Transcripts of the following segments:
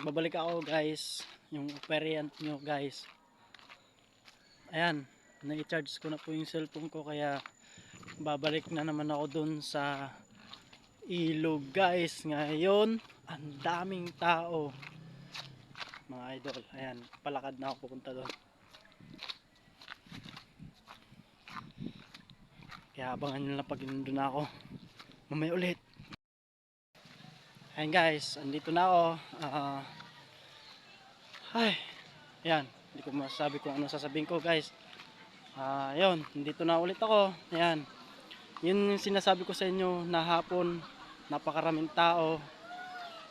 Babalik ako guys, yung variant nyo guys. Ayan, na-charge ko na po yung cellphone ko kaya babalik na naman ako dun sa ilog guys. Ngayon, ang daming tao mga idol. Ayan, palakad na ako pupunta doon. Kaya abangan nyo lang pag nandun na ako. Mamaya ulit. Ayan guys, andito na ako. Ay, ayan, hindi ko masasabi kung ano sasabihin ko guys. Ayun, dito na ulit ako. Ayan, yun yung sinasabi ko sa inyo na hapon napakaraming tao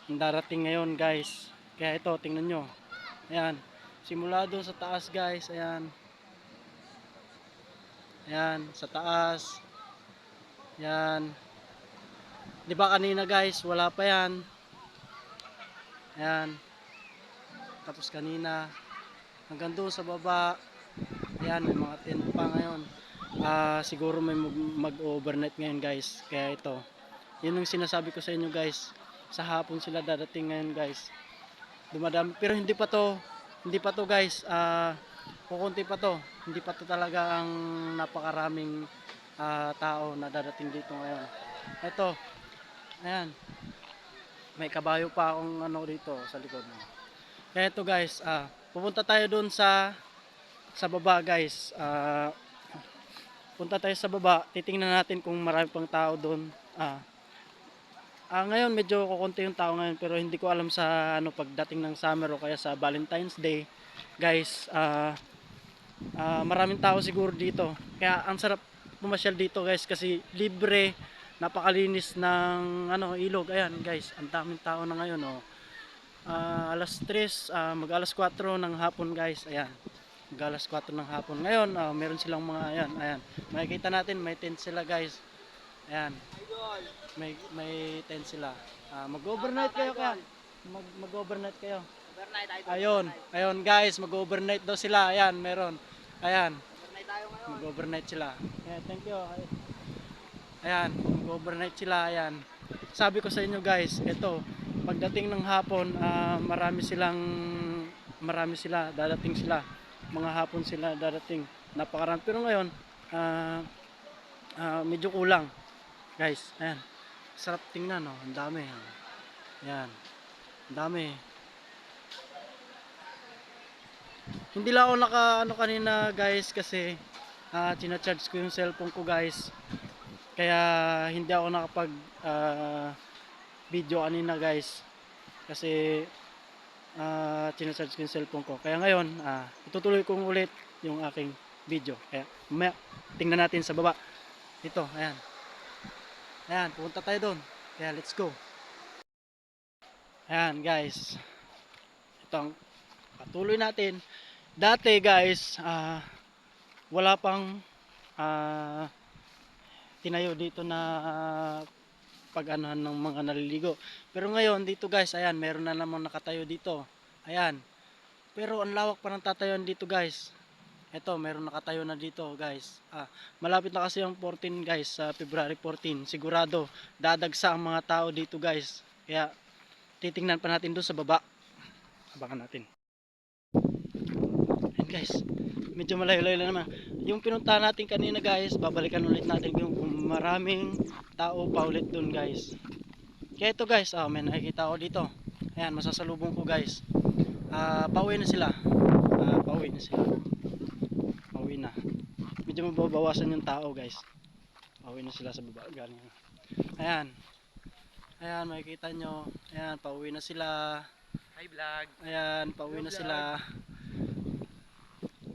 ang darating ngayon guys. Kaya ito, tingnan nyo. Ayan, simula doon sa taas guys. Ayan, ayan, sa taas. Ayan, di ba kanina guys, wala pa yan. Ayan, tapos kanina hanggang doon sa baba. Ayan, may mga tent pa ngayon. Siguro may mag-overnight ngayon guys. Kaya ito, yun yung sinasabi ko sa inyo guys. Sa hapon sila dadating ngayon guys. Dumadami, pero hindi pa to guys. Kukunti pa to. Hindi pa to talaga ang napakaraming tao na dadating dito ngayon. Ito, ayan, may kabayo pa akong ano dito sa likod. Kaya ito guys, pupunta tayo doon sa baba guys. Punta tayo sa baba, titingnan natin kung marami pang tao doon. Ngayon medyo kukunti yung tao ngayon pero hindi ko alam sa ano pagdating ng summer o kaya sa Valentine's Day. Guys, maraming tao siguro dito. Kaya ang sarap pumasyal dito guys kasi libre, napakalinis ng ano ilog. Ayan guys, ang daming tao na ngayon oh. Alas 3, mag alas 4 ng hapon guys. Ayan. Mag alas 4 ng hapon. Ngayon, meron silang mga ayan. Makikita natin may tent sila guys. Ayan. May tent sila. Mag-overnight kayo kaya. Mag-overnight kayo. Ayun guys, mag-overnight daw sila. Ayan, meron. Ayan. Mag-overnight sila. Ayan, thank you. Ayan, mag-overnight sila. Ayan. Sabi ko sa inyo guys, ito, pagdating ng hapon, marami sila, dadating sila. Mga hapon sila dadating. Napakarami. Pero ngayon, medyo kulang. Guys, ayan. Sarap tingnan, oh. Ang dami. Ayan. Ang dami. Hindi lang ako naka ano kanina guys kasi charge ko yung cellphone ko guys. Kaya hindi ako nakapag video kanina guys. Kasi charge ko yung cellphone ko. Kaya ngayon, itutuloy ko ulit yung aking video. Kaya mamaya tingnan natin sa baba. Ito, ayan. Ayan, pupunta tayo doon. Kaya let's go. Ayan guys. Ito ang patuloy natin. Dati guys, wala pang tinayo dito na pag-anuhan ng mga naliligo. Pero ngayon dito guys, ayan, meron na namang nakatayo dito. Ayan. Pero ang lawak pa ng tatayuan dito guys. Ito, meron nakatayo na dito guys. Malapit na kasi yung 14 guys, sa February 14. Sigurado dadagsa ang mga tao dito guys. Kaya titingnan pa natin doon sa baba. Abangan natin. Ayan guys, medyo malayo-layo lang naman. Yung pinuntahan natin kanina guys, babalikan ulit natin yung maraming tao pa ulit doon guys. Kaya ito guys, may nakikita ako dito. Ayan, masasalubong ko guys. Pauwi na sila. Pauwi na sila. Pauwi na. Medyo mababawasan yung tao guys. Pauwi na sila sa baba. Galing. Ayan. Ayan, makikita nyo. Ayan, pauwi na sila. Hi vlog. Ayan, pauwi na sila.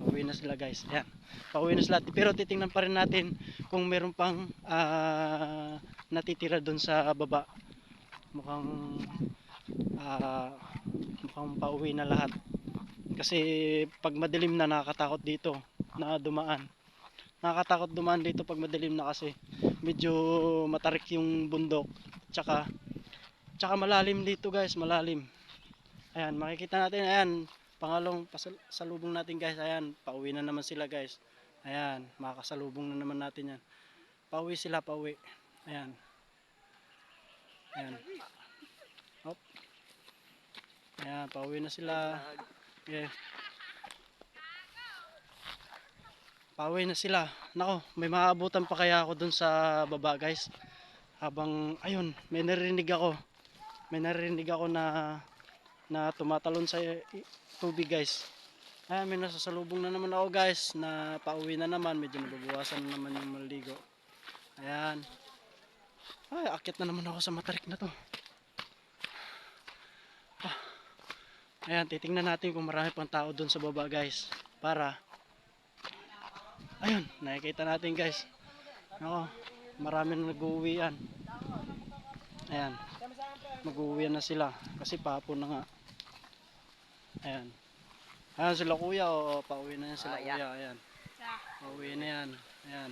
Pauwi na sila guys. Ayan. Pauwi na sila. Pero titingnan pa rin natin kung meron pang natitira doon sa baba. Mukhang pauwi na lahat. Kasi pag madilim na nakakatakot dito na dumaan. Nakakatakot dumaan dito pag madilim na kasi medyo matarik yung bundok. Tsaka malalim dito guys, malalim. Ayan, makikita natin, ayan, pangalong pasalubong natin guys. Ayan, pauwi na naman sila guys. Ayan, makakasalubong na naman natin yan. Pauwi sila, pauwi. Ayan. Ayan. Hop. Ayan. Ayan, pauwi na sila. Okay. Pauwi na sila. Nako, may maabutan pa kaya ako dun sa baba guys. Habang, ayun, may narinig ako. May narinig ako na tumatalon sa tubig guys. Ayan, may nasasalubong na naman ako guys na pauwi na naman. Medyo nababawasan na naman yung maligo. Ayan. Ay, akit na naman ako sa matarik na to. Ayan, titingnan natin kung marami pang tao dun sa baba guys. Para, ayun, nakikita natin guys. Ako, marami na nag-uwian. Ayan, mag-uwian na sila. Kasi pahapon na nga. Ayan. Ayan sila kuya, o pauwi na yan sila kuya. Ayan. Pauwi na yan. Ayan.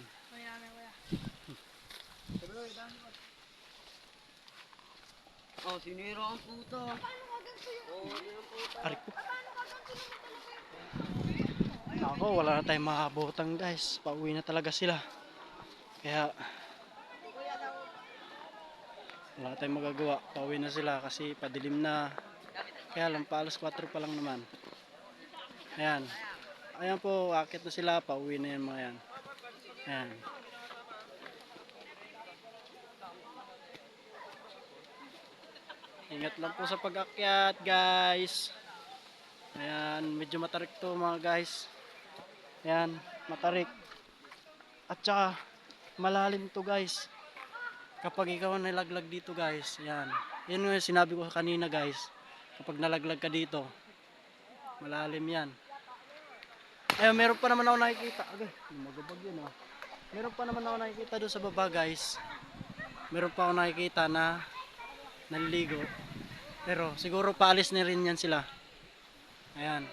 Oh, sinira ang puto. Oh, sinira ang puto. Arik po. Ako, wala na tayong makabutan guys. Pauwi na talaga sila. Kaya, wala tayong magagawa. Pauwi na sila kasi padilim na. Kaya lang, pa alas 4 pa lang naman. Ayan. Ayan po, akit na sila. Pauwi na yan mga yan. Ayan. Ingat lang po sa pag-akyat guys. Ayan, medyo matarik to mga guys. Ayan, matarik. At saka, malalim to guys. Kapag ikaw nalaglag dito guys, ayan. Yan yung sinabi ko kanina guys. Kapag nalaglag ka dito, malalim yan. Ayan, meron pa naman ako nakikita. Agay, magabag yun oh. Meron pa naman ako nakikita doon sa baba guys. Meron pa ako nakikita na naliligo. Pero siguro paalis na rin yan sila. Ayan.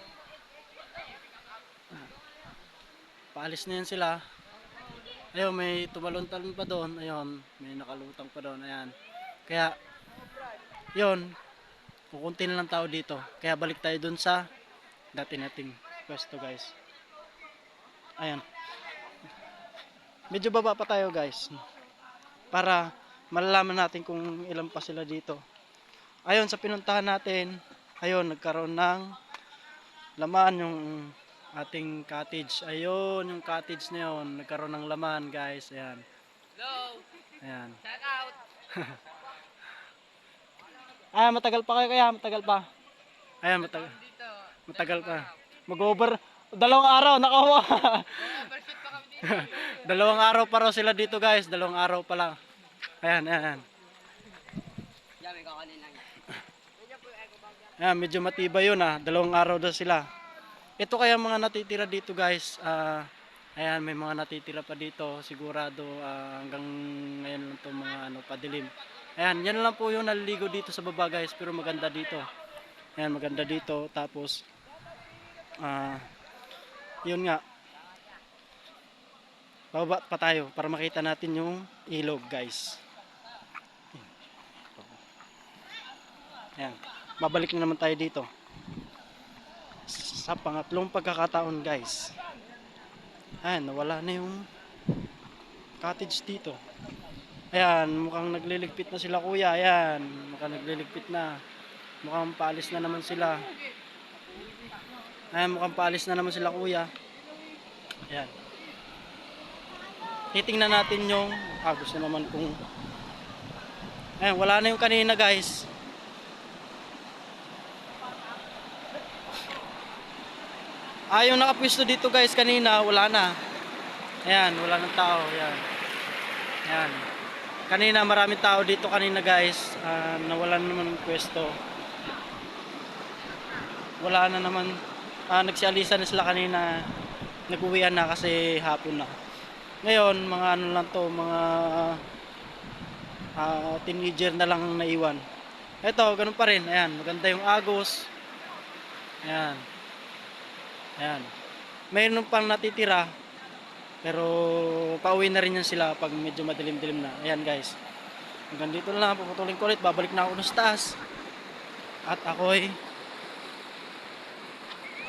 Paalis na yan sila. Ayun, may tumalon-talon pa doon. Ayun, may nakalutang pa doon. Ayan. Kaya, yun, kukunti na lang tao dito. Kaya balik tayo doon sa dati nating pwesto guys. Ayan. Medyo baba pa tayo guys. Para malalaman natin kung ilan pa sila dito. Ayun, sa pinuntahan natin, ayun, nagkaroon ng laman yung ating cottage. Ayun, yung cottage na yun, nagkaroon ng laman guys. Ayan. Hello. Ayan. Shout out. Ah, matagal pa kayo kaya, matagal pa. Ayan, matagal. Dito. Matagal pa. Mag-over. Dalawang araw, nakawa. Overshoot pa kami dito. Dalawang araw pa raw sila dito guys. Dalawang araw pa lang. Ayan, ayan, ayan. Yan, may kakanin lang. Ayan, medyo matibay yun ah. Dalawang araw daw sila. Ito kaya mga natitira dito guys. Ayan, may mga natitira pa dito. Sigurado hanggang ngayon lang to mga ano, padilim. Ayan, yan lang po yung naliligo dito sa baba guys. Pero maganda dito. Ayan, maganda dito. Tapos, yun nga. Bababa pa tayo para makita natin yung ilog guys. Ayan, babalik na naman tayo dito. Sa pangatlong pagkakataon guys. Ayan, nawala na yung cottage dito. Ayan, mukhang nagliligpit na sila kuya. Ayan, mukhang nagliligpit na. Mukhang paalis na naman sila. Ayan, mukhang paalis na naman sila kuya. Ayan. Titingnan natin yung gusto naman kung ayan, wala na yung kanina guys. Yung nakapwesto dito guys kanina, wala na. Ayan, wala nang tao. Ayan. Ayan. Kanina maraming tao dito kanina guys. Nawalan naman ng pwesto. Wala na naman. Nagsialisan na sila kanina. Nag-uwian na kasi hapon na. Ngayon, mga ano lang to, mga teenager na lang naiwan. Ito, ganun pa rin. Ayan, maganda yung agos. Ayan. Ayan. Mayroon pang natitira. Pero pauwi na rin yan sila pag medyo madilim-dilim na. Ayan guys. Hanggang dito na lang. Puputulin ko ulit. Babalik na ako sa taas. At ako'y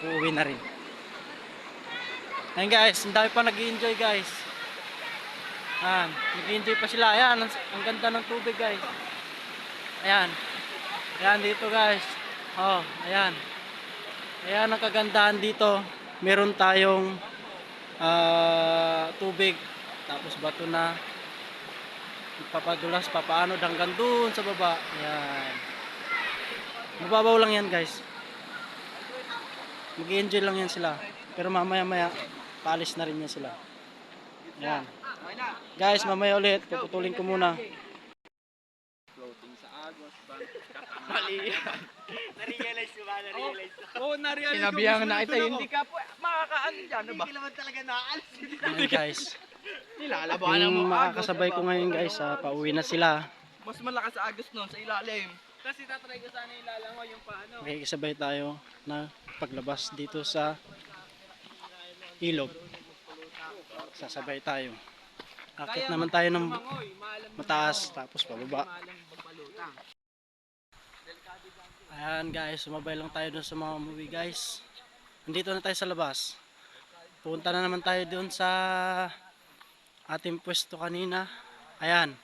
uuwi na rin. Ayan guys. Ang dami pa nag-i-enjoy guys. Ayan. Nag-i-enjoy pa sila. Ayan. Ang ganda ng tubig guys. Ayan. Ayan dito guys. Oh, ayan. Ayan ang kagandahan dito. Meron tayong tubig. Tapos bato na. Papadulas, papaano hanggang doon sa baba. Ayan. Mababaw lang yan guys. Mag-enjoy lang yan sila. Pero mamaya maya, paalis na rin yan sila. Ayan. Guys, mamaya ulit. Puputulin ko muna. Floating sa agos ba? Mali yan. Na-realize ko ba? Na-realize ko. Oo, na-realize ko. Sinabihan na ito, hindi ka po makakaano dyan, ano ba? Hindi naman talaga naalis. Ayan guys. Nilalabanan Yung mo agos. makakasabay ko ngayon guys, pauwi na sila. Mas malakas sa agos nun, sa ilalim. Kasi tatry ko sana ilalangaw yung paano. Makikisabay tayo na paglabas dito sa ilog. Sasabay tayo. Akit naman tayo ng mataas tapos pababa. Ayan guys, sumabay lang tayo dun sa mga umuwi guys. Nandito na tayo sa labas. Pupunta na naman tayo dun sa ating pwesto kanina. Ayan,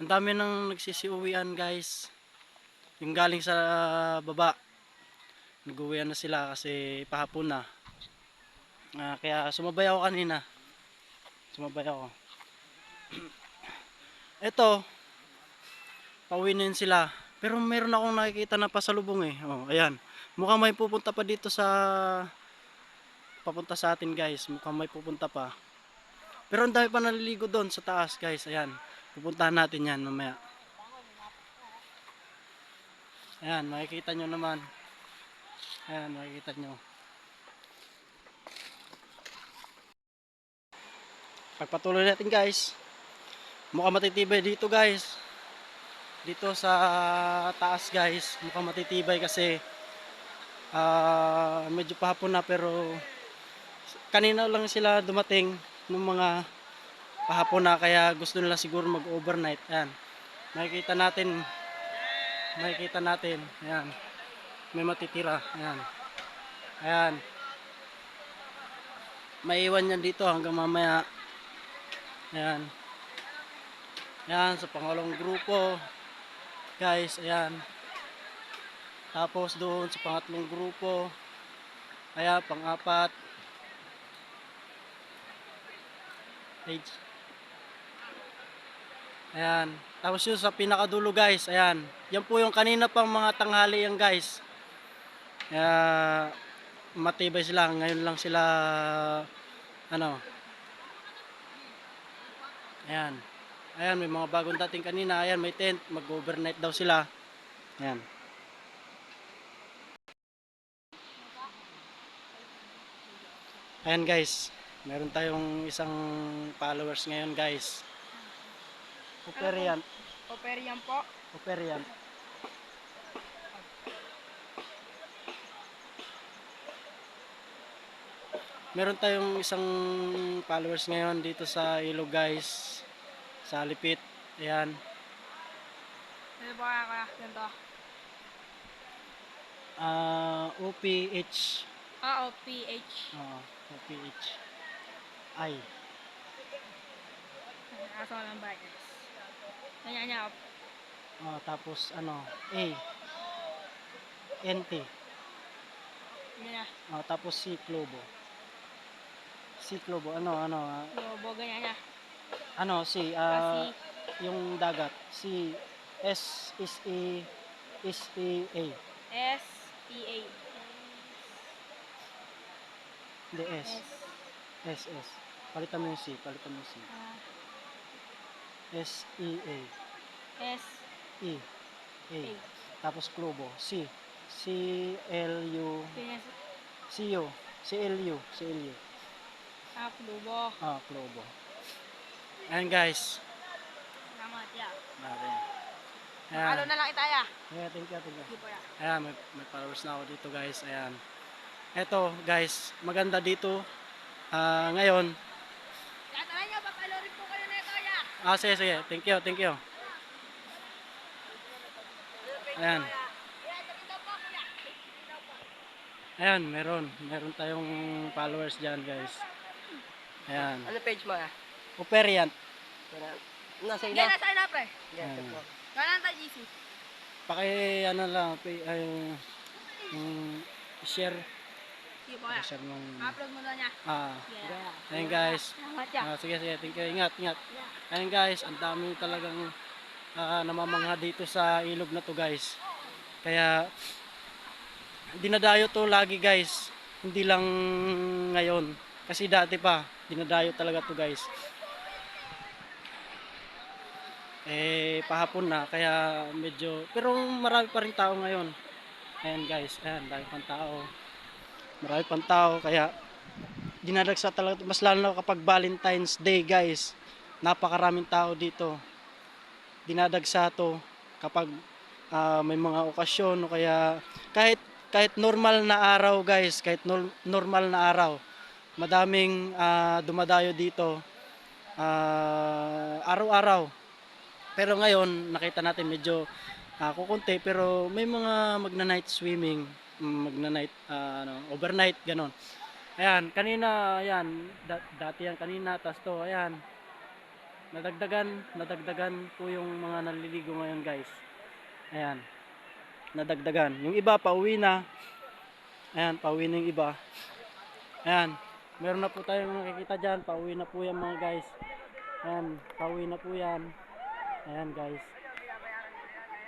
ang dami nang nagsisiuwian guys. Yung galing sa baba. Nag-uwian na sila kasi pahapon na. Kaya sumabay ako kanina. Sumabay ako. Eto, pauwi na yun sila. Pero meron akong nakikita na pasalubong eh. Oh, ayan. Mukhang may pupunta pa dito sa papunta sa atin guys. Mukhang may pupunta pa. Pero ang dami pa naliligo doon sa taas guys. Ayan. Pupuntahan natin yan mamaya. Ayan, makikita nyo naman. Ayan, makikita nyo. Pagpatuloy natin guys. Mukhang matitibay dito guys. Dito sa taas guys. Mukhang matitibay kasi medyo pahapon na pero kanina lang sila dumating ng mga pahapon na kaya gusto nila siguro mag-overnight. Ayan. Makikita natin. Makikita natin. Ayan. May matitira. Ayan. Ayan. Maiwan yan dito hanggang mamaya. Ayan. Ayan, sa pangalawang grupo. Guys, ayan. Tapos doon sa pangatlong grupo. Ayan, pang-apat. Page. Ayan. Tapos yun sa pinakadulo guys. Ayan. Yan po yung kanina pang mga tanghali yan guys. Kaya matibay sila. Ngayon lang sila ano. Ayan. Ayan, may mga bagong dating kanina. Ayan, may tent. Mag-overnight daw sila. Ayan. Ayan guys. Meron tayong isang followers ngayon guys. Operian. Operian po. Operian. Meron tayong isang followers ngayon dito sa ilog guys. Sa Lipit. Ayan. Ano ba kaya ganito? OPH. OPH. OPH. I. Aso ng brightness. Ganyan niya. Tapos ano, A. NT. Ganyan niya. Tapos C. Clobo. C. Clobo. Lobo, ganyan niya. C. Kasi, Yung dagat. C. S. E. A. S-E-A. Hindi, S. S. Palitan mo yung C. Palitan mo yung C. S. E. A. S-E-A. A. Tapos Clobo. C. C-L-U. C-U. C-L-U. C-L-U. Lobo. Clobo. Ayan guys. Salamat, ya. Okay. Ano na lang itaya? Yeah, thank you. Hindi po ya. Ayan, may followers na ako dito guys. Ayan. Eto guys, maganda dito. Ngayon. Tara niyo, papalorin po kayo na ito, ya. Sige. Thank you. Ayan. Ayan, meron tayong followers diyan guys. Ayan. Ano page mo ah? Operiant. Nasa Yan, ina? nasa ina, pre. Yes, Ayan. Kanan tayo, GC. Lang, share. Sige po kuya. Share ng... Upload mo na niya. Yeah. Ayun guys. Salamat ya. Sige, thank you. Ingat. Ayun guys, ang dami talagang namamangha dito sa ilog na to guys. Kaya dinadayo to lagi guys. Hindi lang ngayon. Kasi dati pa, dinadayo talaga to guys. Pahapon na, kaya medyo, pero marami pa rin tao ngayon. Ayan guys, ayan, dami pang tao. Marami pang tao, kaya dinadagsa talaga, mas lalo na kapag Valentine's Day guys. Napakaraming tao dito. Dinadagsa to kapag may mga okasyon o kaya kahit normal na araw guys, kahit normal na araw, madaming dumadayo dito araw-araw. Pero ngayon nakita natin medyo kukunti, pero may mga magna-night swimming, magna-night overnight ganon. Ayan, kanina ayan, dati yan kanina, tas to ayan. Nadagdagan po yung mga naliligo ngayon guys. Ayan. Nadagdagan. Yung iba pauwi na. Ayan, pauwi na yung iba. Ayan. Meron na po tayong nakikita dyan. Pauwi na po yan mga guys. Ayan, pauwi na po yan. Ayan guys.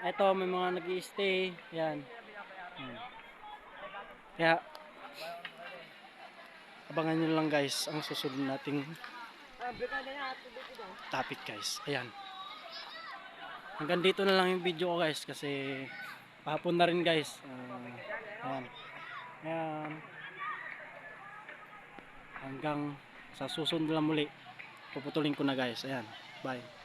Ito, may mga nag-i-stay. Ayan. Kaya, abangan nyo lang guys ang susunod nating topic guys. Ayan. Hanggang dito na lang yung video ko guys kasi hapon na rin guys. Ayan. Ayan. Hanggang sa susunod na muli. Puputulin ko na guys. Ayan. Bye.